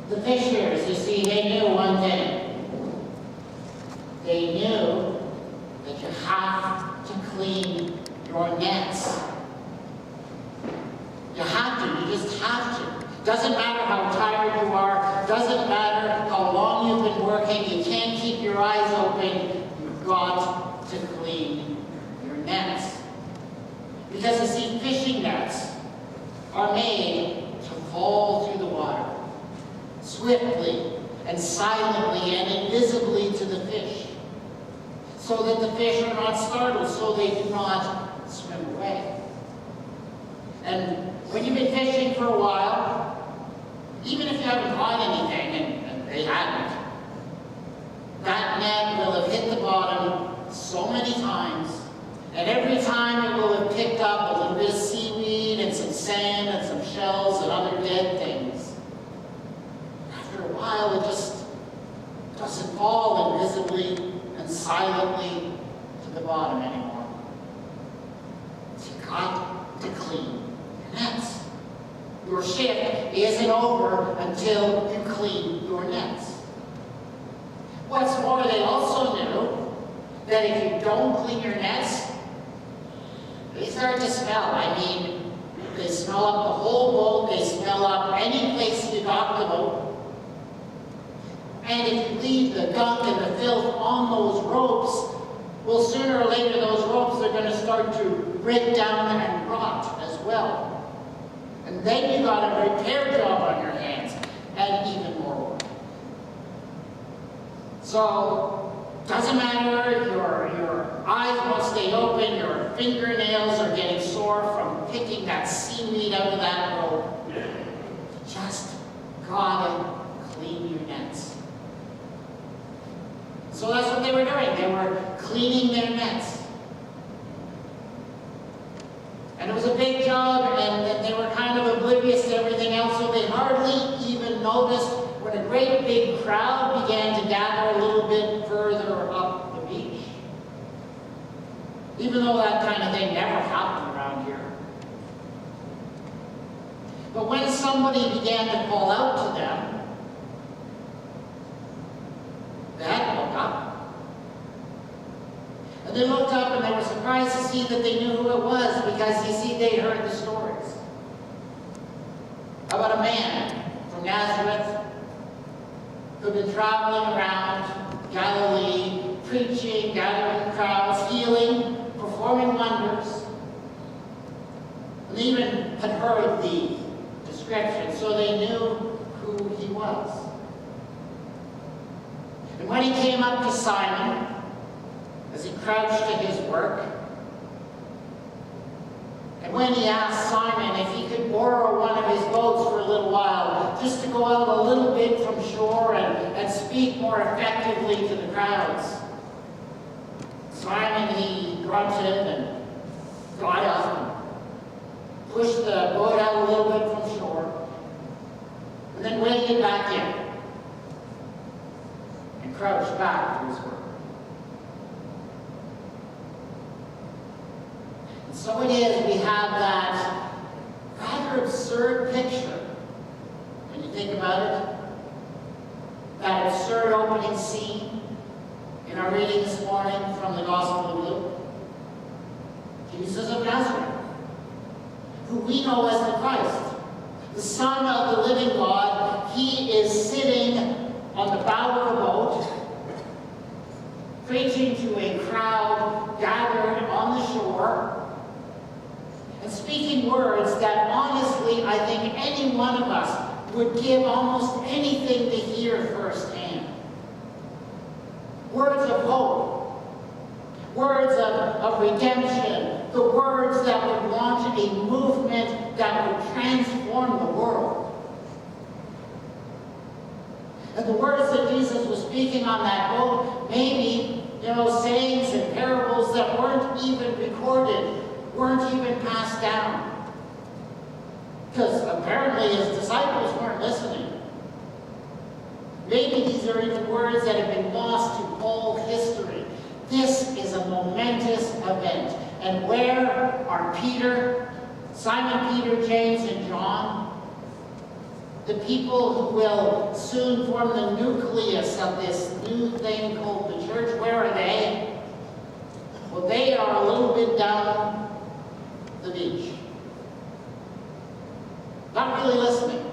The fishers, you see, they knew one thing. They knew that you have to clean your nets. You have to, you just have to. Doesn't matter how tired you are, doesn't matter how long you've been working, you can't keep your eyes open, you've got to clean your nets. Because you see, fishing nets are made to fall through the water, swiftly and silently and invisibly to the fish, so that the fish are not startled, so they do not swim away. And when you've been fishing for a while, even if you haven't caught anything, and they haven't, that net will have hit the bottom so many times, and every time it will have picked up a little bit of seaweed and some sand and some shells and other dead things. After a while, it just doesn't fall invisibly and silently to the bottom anymore. You've got to clean your nets. Your shift isn't over until you clean your nets. What's more, they also knew that if you don't clean your nets, they start to smell. I mean, they smell up the whole boat, they smell up any place you dock the boat. And if you leave the gunk and the filth on those ropes, well, sooner or later those ropes are going to start to break down and rot as well. And then you got a repair job on your hands, and even more work. So, doesn't matter, your eyes won't stay open, your fingernails are getting sore from picking that seaweed out of that rope. Just gotta clean your nets. So that's what they were doing. They were cleaning their nets. And it was a big job, and they were kind of oblivious to everything else, so they hardly even noticed when a great big crowd began to gather a little bit further up the beach. Even though that kind of thing never happened around here. But when somebody began to call out to them, they had to look up. And they looked up and they were surprised to see that they knew who it was, because you see, they heard the stories about a man from Nazareth who'd been traveling around Galilee, preaching, gathering crowds, healing, performing wonders. And they even had heard the description, so they knew who he was. And when he came up to Simon, as he crouched at his work, and when he asked Simon if he could borrow one of his boats for a little while, just to go out a little bit from shore and speak more effectively to the crowds, Simon, he grunted and got up and pushed the boat out a little bit from shore, and then waded back in and crouched back to his work. So it is, we have that rather absurd picture, when you think about it, that absurd opening scene in our reading this morning from the Gospel of Luke. Jesus of Nazareth, who we know as the Christ, the Son of the living God. He is sitting on the bow of a boat, preaching to a crowd gathered on the shore, and speaking words that honestly I think any one of us would give almost anything to hear firsthand. Words of hope, words of redemption, the words that would launch a movement that would transform the world. And the words that Jesus was speaking on that boat, maybe, sayings and parables that weren't even recorded, weren't even passed down. Because apparently his disciples weren't listening. Maybe these are even words that have been lost to all history. This is a momentous event. And where are Peter, Simon Peter, James, and John? the people who will soon form the nucleus of this new thing called the church, where are they? Well, they are a little bit down the beach. Not really listening.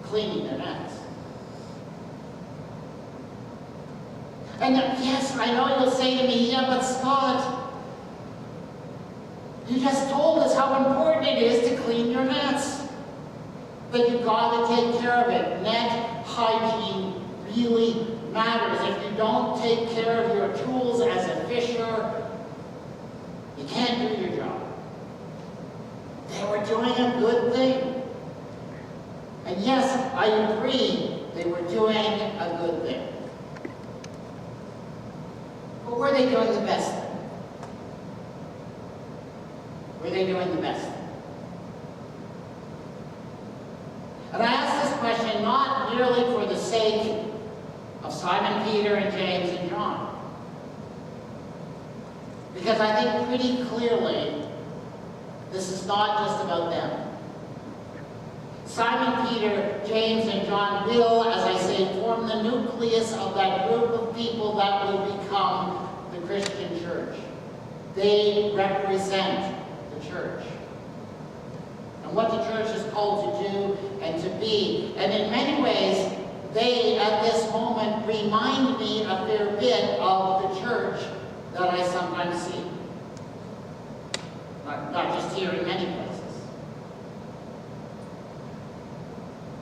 Cleaning their nets. And yes, I know you'll say to me, yeah, but Scott, you just told us how important it is to clean your nets. That you've got to take care of it. Net hygiene really matters. If you don't take care of your tools as a fisher, you can't do your job. They were doing a good thing. And yes, I agree, they were doing a good thing. But were they doing the best thing? Were they doing the best thing? And I ask this question not merely for the sake of Simon Peter and James and John. Because I think pretty clearly this is not just about them. Simon Peter, James, and John will, as I say, form the nucleus of that group of people that will become the Christian church. They represent the church. And what the church is called to do and to be. And in many ways, they, at this moment, remind me a fair bit of the church that I sometimes see. Not just here, in many places.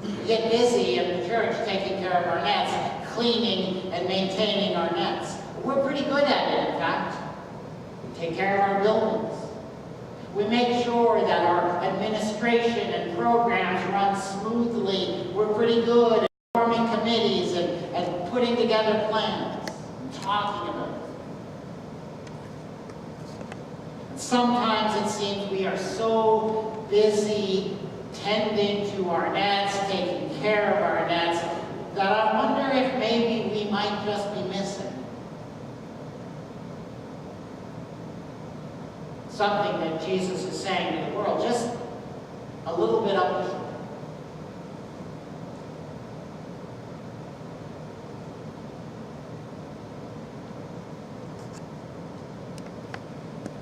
We get busy in the church taking care of our nets, cleaning and maintaining our nets. We're pretty good at it, in fact. We take care of our buildings. We make sure that our administration and programs run smoothly. We're pretty good at forming committees and putting together plans and talking about it. And sometimes it seems we are so busy tending to our nets, taking care of our nets, that I wonder if maybe we might just be missing something that Jesus is saying to the world, just a little bit up the shore.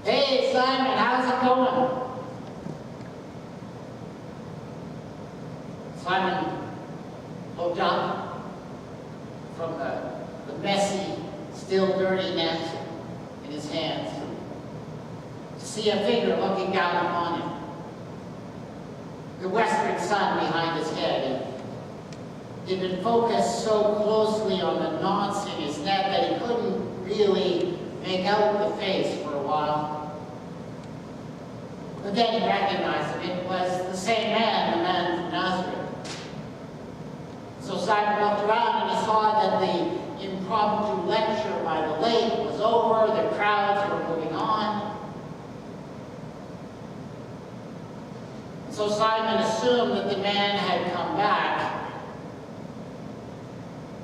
Hey, Simon, how's it going? Simon looked up from the messy, still dirty net in his hands to see a figure looking down upon him. The western sun behind his head. He'd been focused so closely on the knots in his net that he couldn't really make out the face for a while. But then he recognized him. It was the same man, the man from Nazareth. So Simon looked around and he saw that the impromptu lecture by the lake was over, the crowds were moving on. So Simon assumed that the man had come back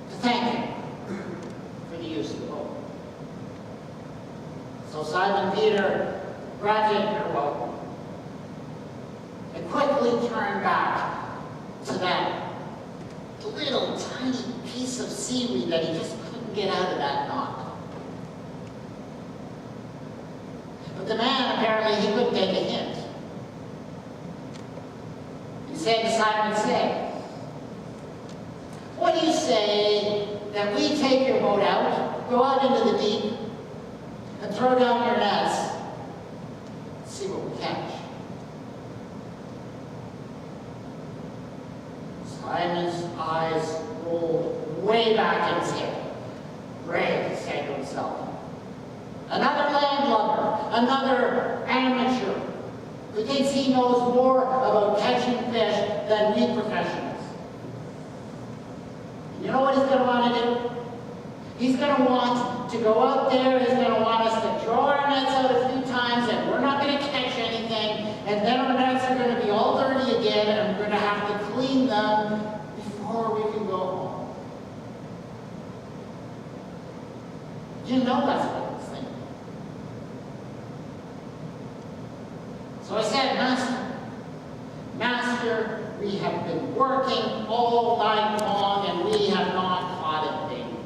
to thank him for the use of the boat. So Simon Peter granted her welcome and quickly turned back to that little tiny piece of seaweed that he just couldn't get out of that knot. But the man, apparently, he couldn't take a hint. He said to Simon, what do you say that we take your boat out, go out into the deep, and throw down your nets, and see what we catch? Simon's eyes rolled way back in his head. Great, he said to himself. Another landlubber, another amateur, who thinks he knows more about catching fish than we professionals. You know what he's going to want to do? He's going to want to go out there, he's going to want us to throw our nets out a few times, and we're not going to catch anything, and then our nets are going to be all dirty again, and we're going to have to clean them before we can go home. You know that's what he's thinking. So I said, Master, We have been working all night long and we have not caught anything.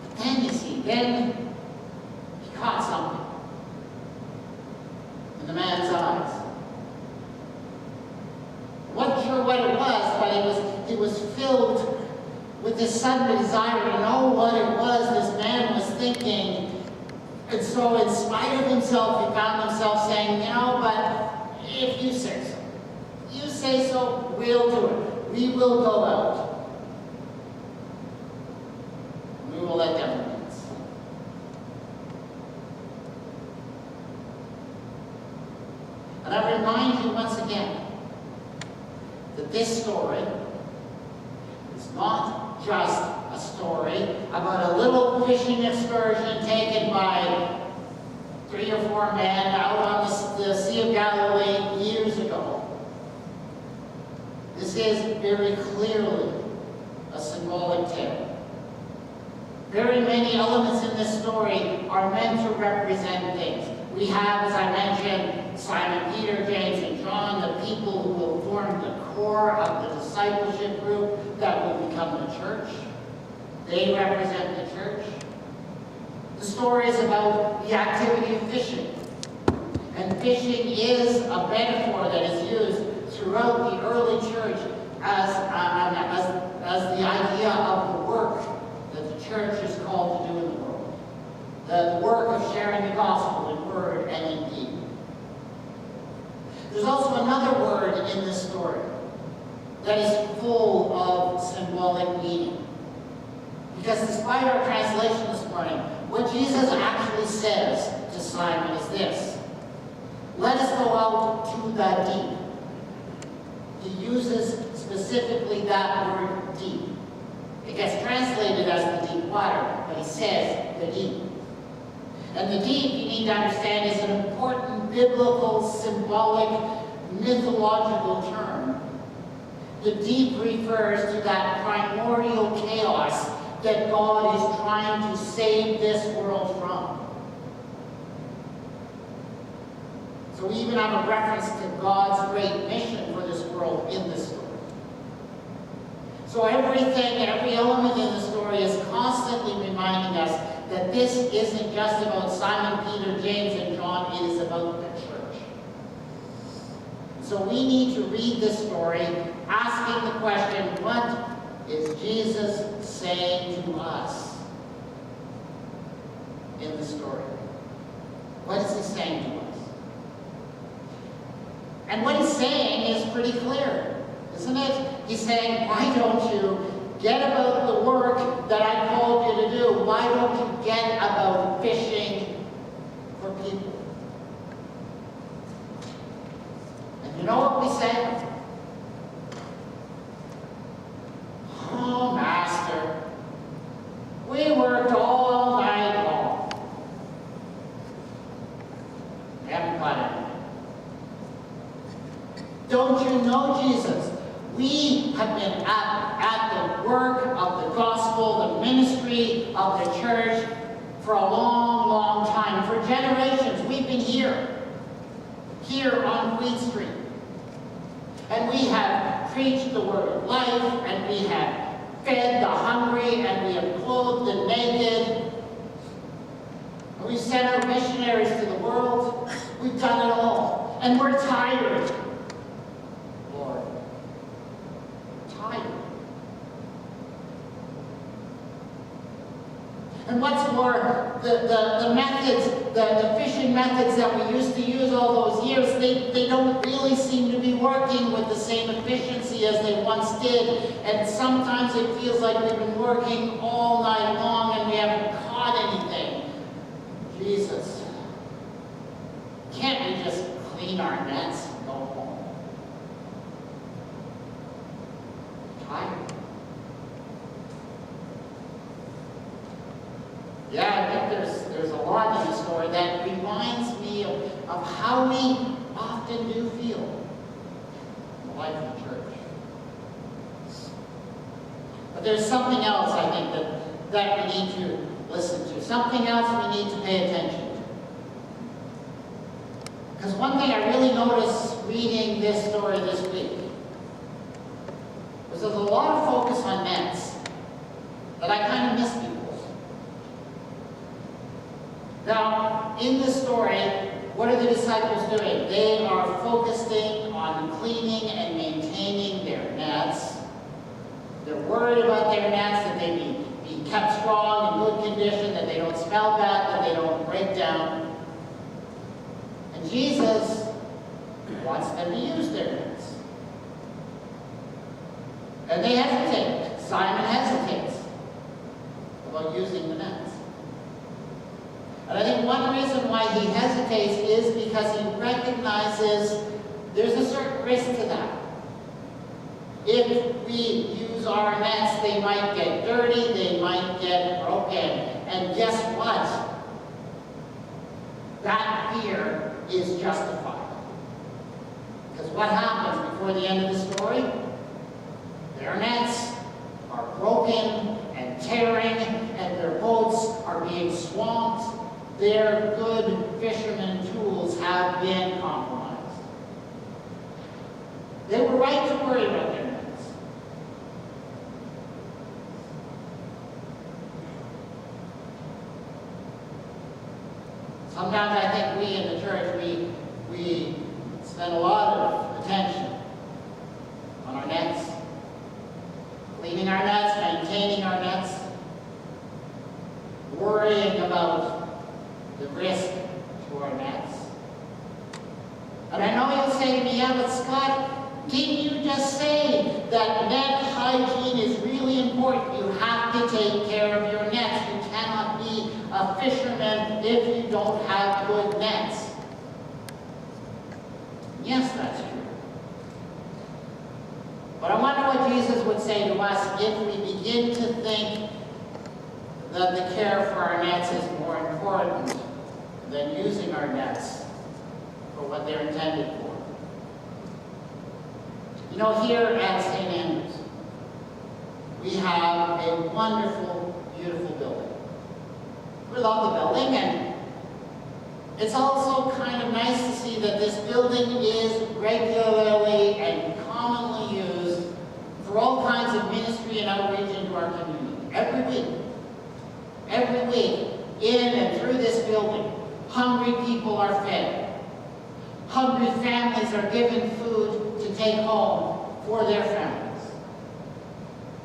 But then, you see, then he caught something in the man's eyes. Wasn't sure what it was, but it was filled with this sudden desire to know what it was this man was thinking. And so in spite of himself, he found himself saying, but if you say so. You say so, we'll do it. We will go out. We will let them dance. And I remind you once again that this story is not just a story about a little fishing excursion taken by 3 or 4 men out on the Sea of Galilee years ago. This is very clearly a symbolic tale. Very many elements in this story are meant to represent things. We have, as I mentioned, Simon, Peter, James, and John, the people who will form the core of the discipleship group that will become the church. They represent the church. The story is about the activity of fishing. And fishing is a metaphor that is used throughout the early church as the idea of the work that the church is called to do in the world. The work of sharing the gospel in word and in deed. There's also another word in this story that is full of symbolic meaning. Because despite our translation this morning, what Jesus actually says to Simon is this: let us go out to the deep. He uses specifically that word deep. It gets translated as the deep water, but he says the deep. And the deep, you need to understand, is an important biblical, symbolic, mythological term. The deep refers to that primordial chaos that God is trying to save this world from. So we even have a reference to God's great mission for this world in this story. So every element in the story is constantly reminding us that this isn't just about Simon, Peter, James, and John, it is about the church. So we need to read this story asking the question, what is Jesus saying to us in the story? What is he saying to us? And what he's saying is pretty clear, isn't it? He's saying, why don't you get about the work that I called you to do? Why don't you get about fishing for people? And you know what we say? Oh, Master, we worked all night long. We haven't caught anything. Don't you know, Jesus? We have been at the work of the gospel, the ministry of the church for a long, long time. For generations, we've been here on Queen Street. And we have preached the word of life, and we have fed the hungry, and we have clothed the naked. And we've sent out missionaries to the world. We've done it all. And we're tired. Lord. Tired. And what's more, the methods, the fishing methods that we used to use all those years, they don't really seem to be working with the same efficiency as they once did. And sometimes it feels like we've been working all night long and we haven't caught anything. Jesus, can't we just clean our nets and go home? Tired. Yeah, I think there's a lot in the story that reminds me of how we often do feel in the life of the church. But there's something else, I think, that we need to listen to. Something else we need to pay attention to. Because one thing I really noticed reading this story this week was there's a lot of focus on nets that I kind of missed before. Now, in this story, what are the disciples doing? They are focusing on cleaning and maintaining their nets. They're worried about their nets, that they be kept strong, in good condition, that they don't smell bad, that they don't break down. And Jesus wants them to use their nets. And they hesitate. Simon hesitates about using the nets. And I think one reason why he hesitates is because he recognizes there's a certain risk to that. If we use our nets, they might get dirty, they might get broken. And guess what? That fear is justified. Because what happens before the end of the story? Their nets are broken and tearing, and their boats are being swamped. Their good fisherman tools have been compromised. They were right to worry about their nets. Sometimes I think we in the church, we spend a lot of attention on our nets, cleaning our nets, maintaining our nets, worrying about the risk to our nets. And I know you'll say to me, yeah, but Scott, didn't you just say that net hygiene is really important? You have to take care of your nets. You cannot be a fisherman if you don't have good nets. Yes, that's true. But I wonder what Jesus would say to us if we begin to think that the care for our nets is more important than using our nets for what they're intended for. You know, here at St. Andrews, we have a wonderful, beautiful building. We love the building, and it's also kind of nice to see that this building is regularly and commonly used for all kinds of ministry and outreach into our community. Every week, in and through this building, hungry people are fed. Hungry families are given food to take home for their families.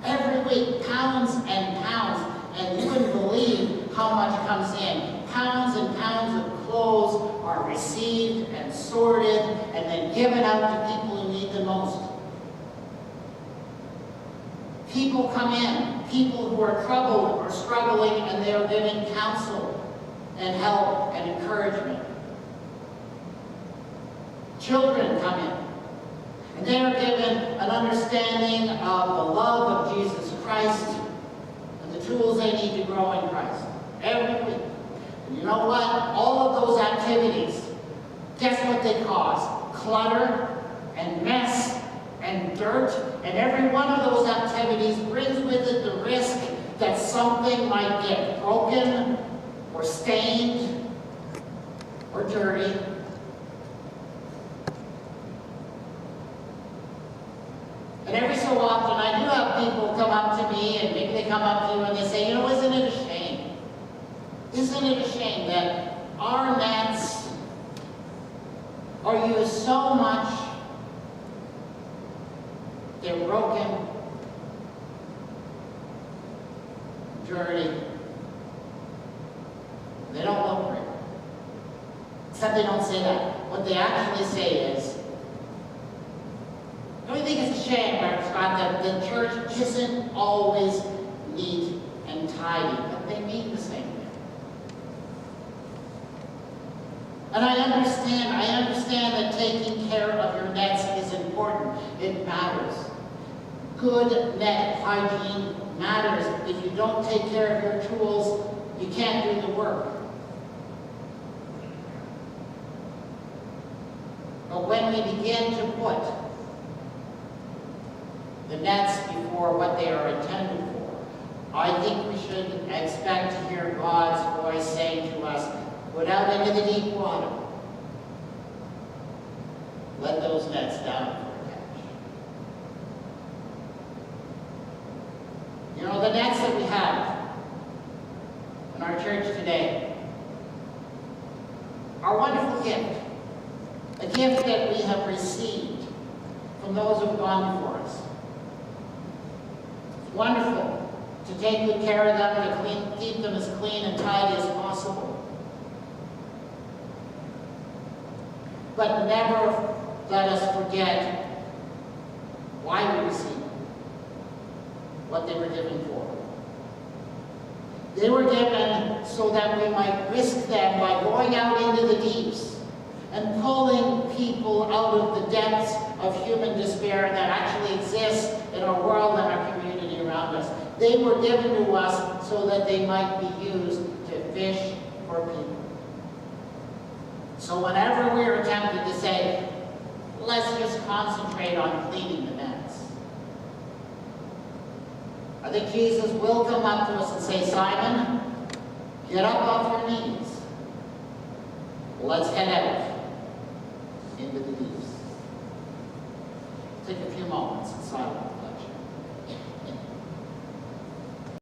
Every week, pounds and pounds, and you wouldn't believe how much comes in. Pounds and pounds of clothes are received and sorted and then given out to people who need the most. People come in, people who are troubled or struggling, and they are given counsel and help and encouragement. Children come in, and they are given an understanding of the love of Jesus Christ and the tools they need to grow in Christ every week. And you know what? All of those activities, guess what they cause? Clutter and mess and dirt. And every one of those activities brings with it the risk that something might get broken or stained or dirty. And every so often I do have people come up to me, and maybe they come up to you and they say, you know, isn't it a shame? Isn't it a shame that our nets are used so much, they're broken, dirty, they don't look great. Except they don't say that. What they actually say is, don't you think it's a shame, Scott, that the church isn't always neat and tidy, but they mean the same thing. And I understand that taking care of your nets is important. It matters. Good net hygiene matters. If you don't take care of your tools, you can't do the work. But when we begin to put the nets before what they are intended for, I think we should expect to hear God's voice saying to us, put out into the deep water, nets that we have in our church today are a wonderful gift. A gift that we have received from those who have gone before us. It's wonderful to take good care of them, to keep them as clean and tidy as possible. But never let us forget why we received them, what they were given for. They were given so that we might risk them by going out into the deeps and pulling people out of the depths of human despair that actually exists in our world and our community around us. They were given to us so that they might be used to fish for people. So whenever we're tempted to say, let's just concentrate on cleaning the nets, I think Jesus will come up to us and say, Simon, get up off your knees. Let's head out into the deeps. Take a few moments in silence.